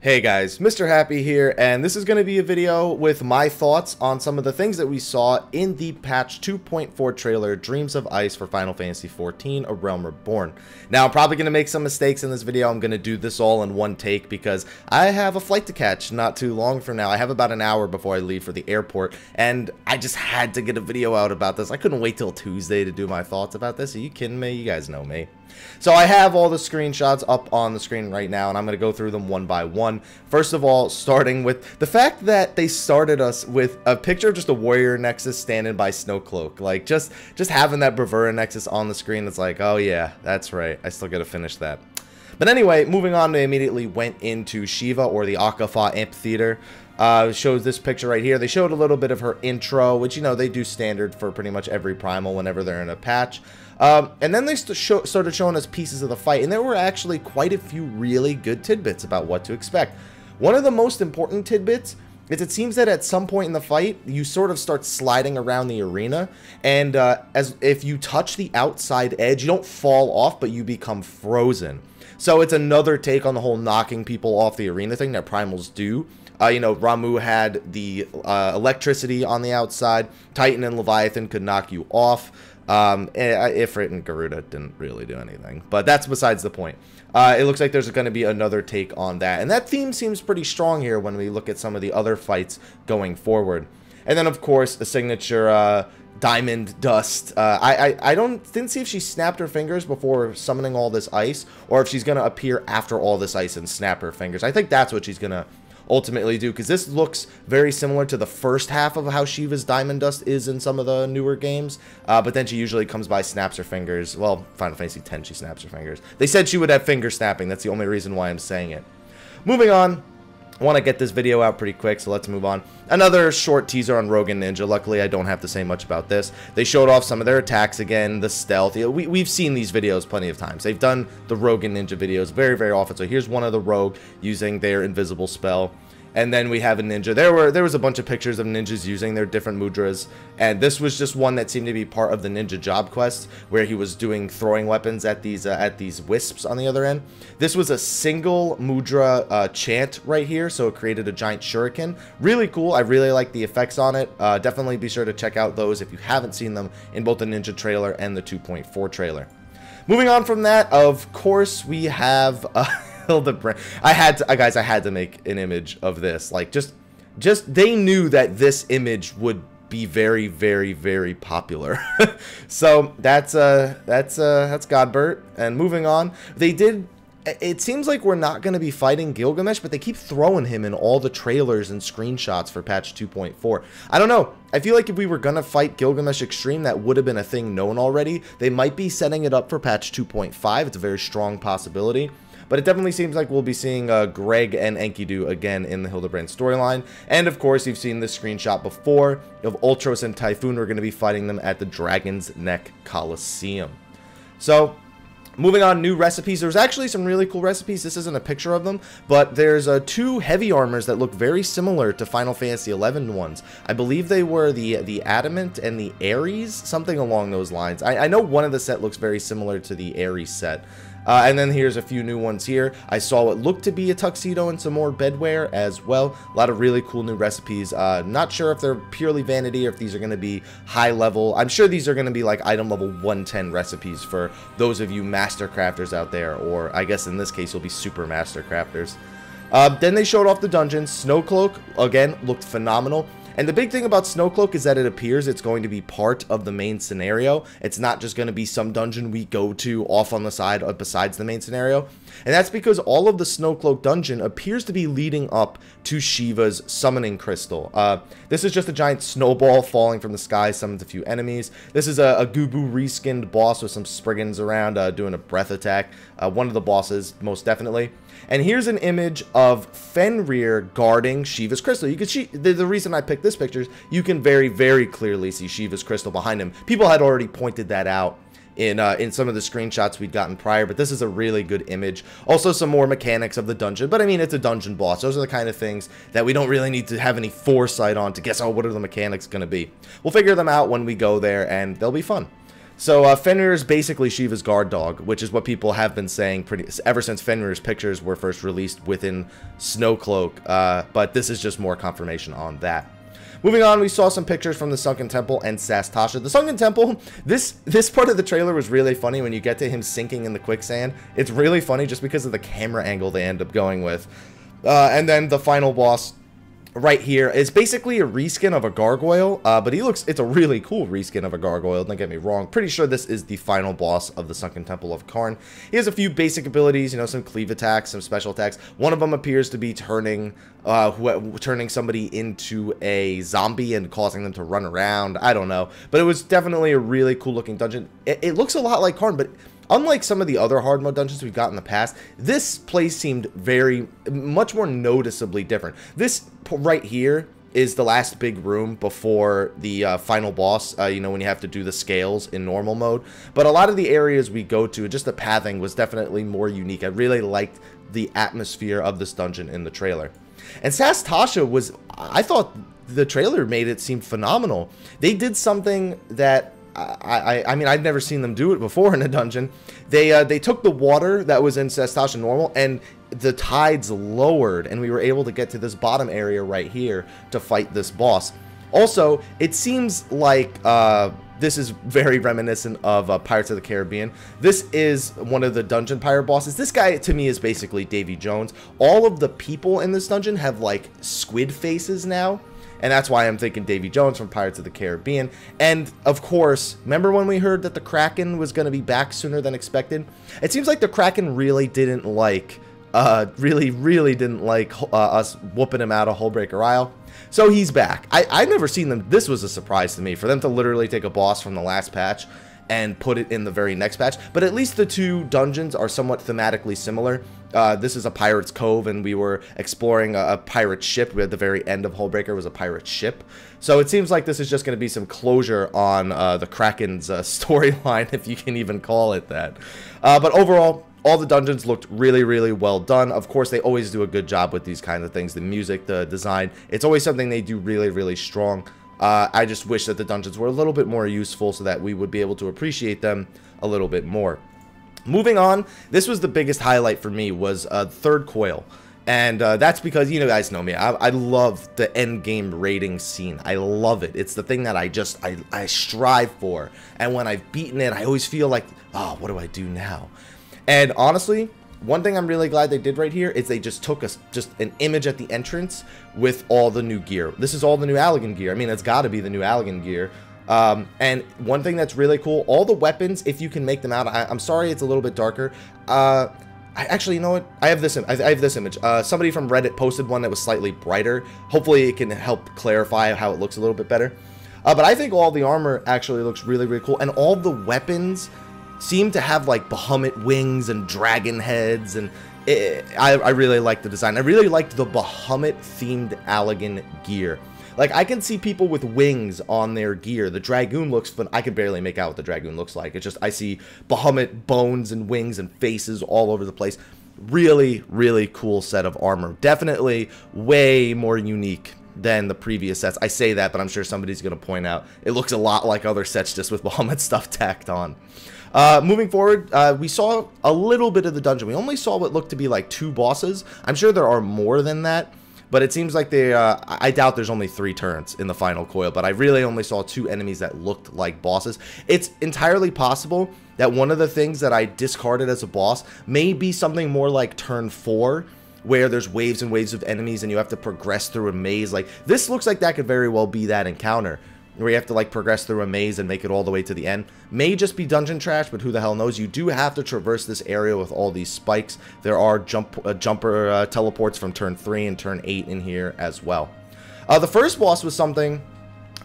Hey guys, Mr. Happy here, and this is going to be a video with my thoughts on some of the things that we saw in the patch 2.4 trailer, Dreams of Ice for Final Fantasy XIV, A Realm Reborn. Now, I'm probably going to make some mistakes in this video. I'm going to do this all in one take because I have a flight to catch not too long from now. I have about an hour before I leave for the airport, and I just had to get a video out about this. I couldn't wait till Tuesday to do my thoughts about this. Are you kidding me? You guys know me. So I have all the screenshots up on the screen right now, and I'm going to go through them one by one. First of all, starting with the fact that they started us with a picture of just a warrior nexus standing by Snowcloak. Like, just having that bravura nexus on the screen, it's like, oh yeah, that's right. I still got to finish that. But anyway, moving on, they immediately went into Shiva, or the Akafa Amphitheater. Shows this picture right here. They showed a little bit of her intro, which, you know, they do standard for pretty much every primal whenever they're in a patch. And then they started showing us pieces of the fight, and there were actually quite a few really good tidbits about what to expect. One of the most important tidbits is it seems that at some point in the fight, you sort of start sliding around the arena, and as if you touch the outside edge, you don't fall off, but you become frozen. So it's another take on the whole knocking people off the arena thing that primals do. You know, Ramuh had the electricity on the outside. Titan and Leviathan could knock you off. Ifrit and Garuda didn't really do anything, but that's besides the point. It looks like there's going to be another take on that, and that theme seems pretty strong here when we look at some of the other fights going forward. And then, of course, the signature diamond dust. I didn't see if she snapped her fingers before summoning all this ice, or if she's going to appear after all this ice and snap her fingers. I think that's what she's going to ultimately do, because this looks very similar to the first half of how Shiva's diamond dust is in some of the newer games, but then she usually comes by, snaps her fingers. Well, Final Fantasy X, she snaps her fingers. They said she would have finger snapping. That's the only reason why I'm saying it. Moving on, I want to get this video out pretty quick, so let's move on. Another short teaser on Rogue and Ninja. Luckily, I don't have to say much about this. They showed off some of their attacks again, the stealth. We've seen these videos plenty of times. They've done the Rogue and Ninja videos very, very often. So here's one of the Rogue using their invisible spell. And then we have a ninja. There was a bunch of pictures of ninjas using their different mudras, and this was just one that seemed to be part of the ninja job quest, where he was doing throwing weapons at these wisps on the other end. This was a single mudra chant right here, so it created a giant shuriken. Really cool. I really like the effects on it. Definitely be sure to check out those if you haven't seen them in both the ninja trailer and the 2.4 trailer. Moving on from that, of course, we have Hildebrand. Guys, I had to make an image of this. Like, just they knew that this image would be very, very, very popular. So that's Godbert. And moving on, it seems like we're not going to be fighting Gilgamesh, but they keep throwing him in all the trailers and screenshots for patch 2.4. I don't know. I feel like if we were going to fight Gilgamesh Extreme, that would have been a thing known already. They might be setting it up for patch 2.5. It's a very strong possibility. But it definitely seems like we'll be seeing Greg and Enkidu again in the Hildebrand storyline. And of course, you've seen this screenshot before of Ultros and Typhoon. We're going to be fighting them at the Dragon's Neck Coliseum. So, moving on, new recipes. There's actually some really cool recipes. This isn't a picture of them, but there's two heavy armors that look very similar to Final Fantasy XI ones. I believe they were the Adamant and the Ares, something along those lines. I know one of the set looks very similar to the Ares set. And then here's a few new ones here. I saw what looked to be a tuxedo and some more bedwear as well. A lot of really cool new recipes. Not sure if they're purely vanity or if these are going to be high level. I'm sure these are going to be like item level 110 recipes for those of you master crafters out there, or I guess in this case you'll be super master crafters. Then they showed off the dungeons. Snowcloak, again, looked phenomenal. And the big thing about Snowcloak is that it appears it's going to be part of the main scenario. It's not just going to be some dungeon we go to off on the side besides the main scenario. And that's because all of the Snowcloak dungeon appears to be leading up to Shiva's summoning crystal. This is just a giant snowball falling from the sky, summons a few enemies. This is a Gubu reskinned boss with some Spriggans around doing a breath attack. One of the bosses, most definitely. And here's an image of Fenrir guarding Shiva's crystal. You can see the reason I picked this picture is you can very, very clearly see Shiva's crystal behind him. People had already pointed that out in some of the screenshots we'd gotten prior, but this is a really good image. Also, some more mechanics of the dungeon, but I mean, it's a dungeon boss. Those are the kind of things that we don't really need to have any foresight on to guess, oh, what are the mechanics going to be? We'll figure them out when we go there, and they'll be fun. So Fenrir is basically Shiva's guard dog, which is what people have been saying ever since Fenrir's pictures were first released within Snowcloak, but this is just more confirmation on that. Moving on, we saw some pictures from the Sunken Temple and Sastasha. The Sunken Temple, this part of the trailer was really funny when you get to him sinking in the quicksand. It's really funny just because of the camera angle they end up going with. And then the final boss right here is basically a reskin of a gargoyle, but it's a really cool reskin of a gargoyle, don't get me wrong. Pretty sure this is the final boss of the Sunken Temple of Karn. He has a few basic abilities, you know, some cleave attacks, some special attacks. One of them appears to be turning somebody into a zombie and causing them to run around. I don't know, but it was definitely a really cool looking dungeon. It looks a lot like Karn, but unlike some of the other hard mode dungeons we've got in the past, this place seemed much more noticeably different. This right here is the last big room before the final boss, you know, when you have to do the scales in normal mode. But a lot of the areas we go to, just the pathing was definitely more unique. I really liked the atmosphere of this dungeon in the trailer. And Sastasha was, I thought the trailer made it seem phenomenal. They did something that I mean, I've never seen them do it before in a dungeon. They took the water that was in Sastasha normal, and the tides lowered, and we were able to get to this bottom area right here to fight this boss. Also, it seems like this is very reminiscent of Pirates of the Caribbean. This is one of the dungeon pirate bosses. This guy, to me, is basically Davy Jones. All of the people in this dungeon have, like, squid faces now. And that's why I'm thinking Davy Jones from Pirates of the Caribbean. And, of course, remember when we heard that the Kraken was going to be back sooner than expected? It seems like the Kraken really didn't like, really didn't like us whooping him out of Hullbreaker Isle. So he's back. I've never seen them. This was a surprise to me, for them to literally take a boss from the last patch and put it in the very next patch. But at least the two dungeons are somewhat thematically similar. This is a pirate's cove, and we were exploring a pirate ship. At the very end of Hullbreaker was a pirate ship. So it seems like this is just going to be some closure on the Kraken's storyline, if you can even call it that. But overall, all the dungeons looked really well done. Of course, they always do a good job with these kinds of things. The music, the design, it's always something they do really strong. I just wish that the dungeons were a little bit more useful so that we would be able to appreciate them a little bit more. Moving on, this was the biggest highlight for me, was third coil. And that's because, you know, guys know me, I love the end game raiding scene. I love it. It's the thing that I strive for. And when I've beaten it, I always feel like, oh, what do I do now? And honestly, one thing I'm really glad they did right here is they just took just an image at the entrance with all the new gear. This is all the new Allagan gear. I mean, it's got to be the new Allagan gear. And one thing that's really cool, all the weapons, if you can make them out, I'm sorry it's a little bit darker. Actually, you know what? I have this image. Somebody from Reddit posted one that was slightly brighter. Hopefully it can help clarify how it looks a little bit better. But I think all the armor actually looks really cool, and all the weapons seem to have like Bahamut wings and dragon heads, and I really like the design. I really liked the Bahamut themed Allagan gear. Like, I can see people with wings on their gear. The Dragoon looks fun. I can barely make out what the Dragoon looks like. It's just, I see Bahamut bones and wings and faces all over the place. Really cool set of armor. Definitely way more unique than the previous sets. I say that, but I'm sure somebody's going to point out it looks a lot like other sets just with Bahamut stuff tacked on. Moving forward, we saw a little bit of the dungeon. We only saw what looked to be like 2 bosses. I'm sure there are more than that, but it seems like I doubt there's only 3 turrets in the final coil, but I really only saw 2 enemies that looked like bosses. It's entirely possible that one of the things that I discarded as a boss may be something more like turn 4, where there's waves and waves of enemies and you have to progress through a maze. Like, this looks like that could very well be that encounter, where you have to like progress through a maze and make it all the way to the end. May just be dungeon trash, but who the hell knows. You do have to traverse this area with all these spikes. There are jumper teleports from turn 3 and turn 8 in here as well. The first boss was something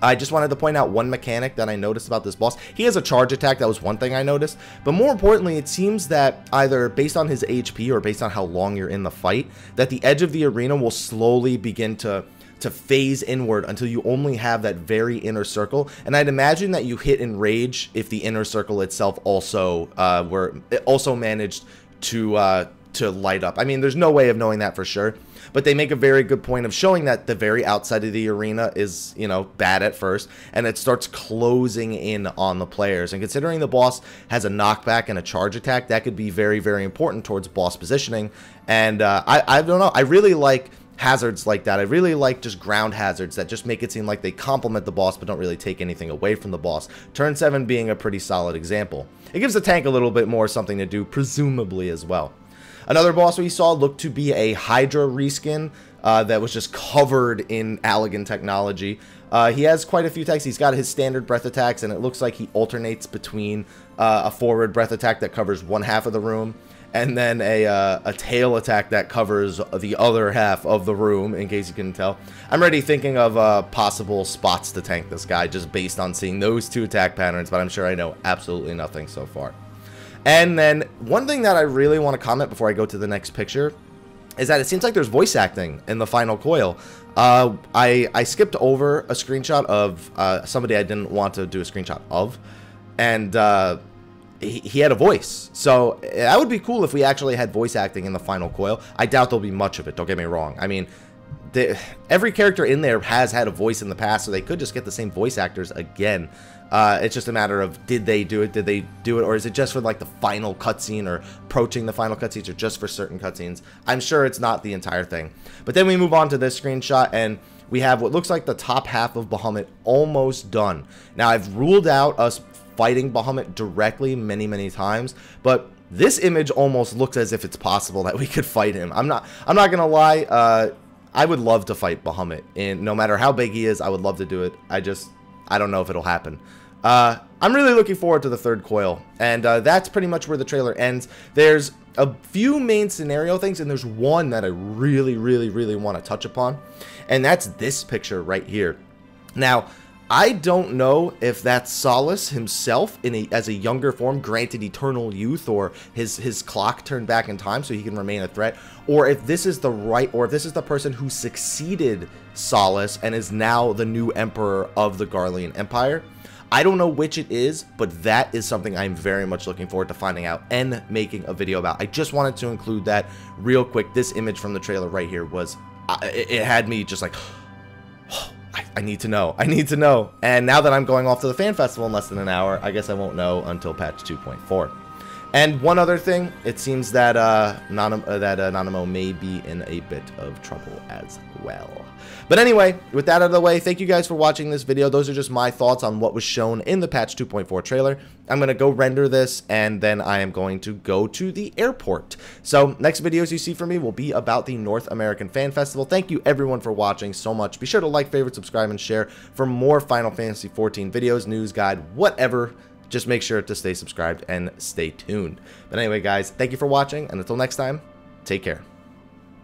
I just wanted to point out, one mechanic that I noticed about this boss. He has a charge attack. That was one thing I noticed. But more importantly, it seems that either based on his HP or based on how long you're in the fight, that the edge of the arena will slowly begin to phase inward until you only have that very inner circle. And I'd imagine that you hit enrage if the inner circle itself also managed to light up. I mean, there's no way of knowing that for sure, but they make a very good point of showing that the very outside of the arena is, you know, bad at first, and it starts closing in on the players. And considering the boss has a knockback and a charge attack, that could be very, very important towards boss positioning. And I don't know, I really like hazards like that. I really like just ground hazards that just make it seem like they complement the boss but don't really take anything away from the boss. Turn 7 being a pretty solid example. It gives the tank a little bit more something to do, presumably, as well. Another boss we saw looked to be a Hydra reskin that was just covered in Allegan technology. He has quite a few attacks. He's got his standard breath attacks, and it looks like he alternates between a forward breath attack that covers one half of the room, and then a tail attack that covers the other half of the room, in case you couldn't tell. I'm already thinking of possible spots to tank this guy just based on seeing those two attack patterns, but I'm sure I know absolutely nothing so far. And then one thing that I really want to comment before I go to the next picture is that it seems like there's voice acting in the final coil. I skipped over a screenshot of somebody I didn't want to do a screenshot of, and he had a voice. So that would be cool if we actually had voice acting in the final coil. I doubt there'll be much of it, don't get me wrong. I mean, every character in there has had a voice in the past, so they could just get the same voice actors again. It's just a matter of, did they do it, or is it just for like the final cutscene or approaching the final cutscenes, or just for certain cutscenes? I'm sure it's not the entire thing. But then we move on to this screenshot, and we have what looks like the top half of Bahamut almost done. Now, I've ruled out us fighting Bahamut directly many times, but this image almost looks as if it's possible that we could fight him. I'm not gonna lie, I would love to fight Bahamut, and no matter how big he is, I would love to do it. I don't know if it'll happen. I'm really looking forward to the third coil, and that's pretty much where the trailer ends. There's a few main scenario things, and there's one that I really want to touch upon, and that's this picture right here. Now, I don't know if that's Solace himself as a younger form, granted eternal youth, or his clock turned back in time so he can remain a threat, or if this is the person who succeeded Solace and is now the new emperor of the Garlean Empire. I don't know which it is, but that is something I'm very much looking forward to finding out and making a video about. I just wanted to include that real quick. This image from the trailer right here was, it had me just like, I need to know. I need to know. And now that I'm going off to the fan festival in less than an hour, I guess I won't know until patch 2.4. And one other thing, it seems that Nanamo may be in a bit of trouble as well. But anyway, with that out of the way, thank you guys for watching this video. Those are just my thoughts on what was shown in the patch 2.4 trailer. I'm going to go render this, and then I am going to go to the airport. So next videos you see from me will be about the North American Fan Festival. Thank you everyone for watching so much. Be sure to like, favorite, subscribe, and share for more Final Fantasy XIV videos, news, guide, whatever. Just make sure to stay subscribed and stay tuned. But anyway, guys, thank you for watching, and until next time, take care.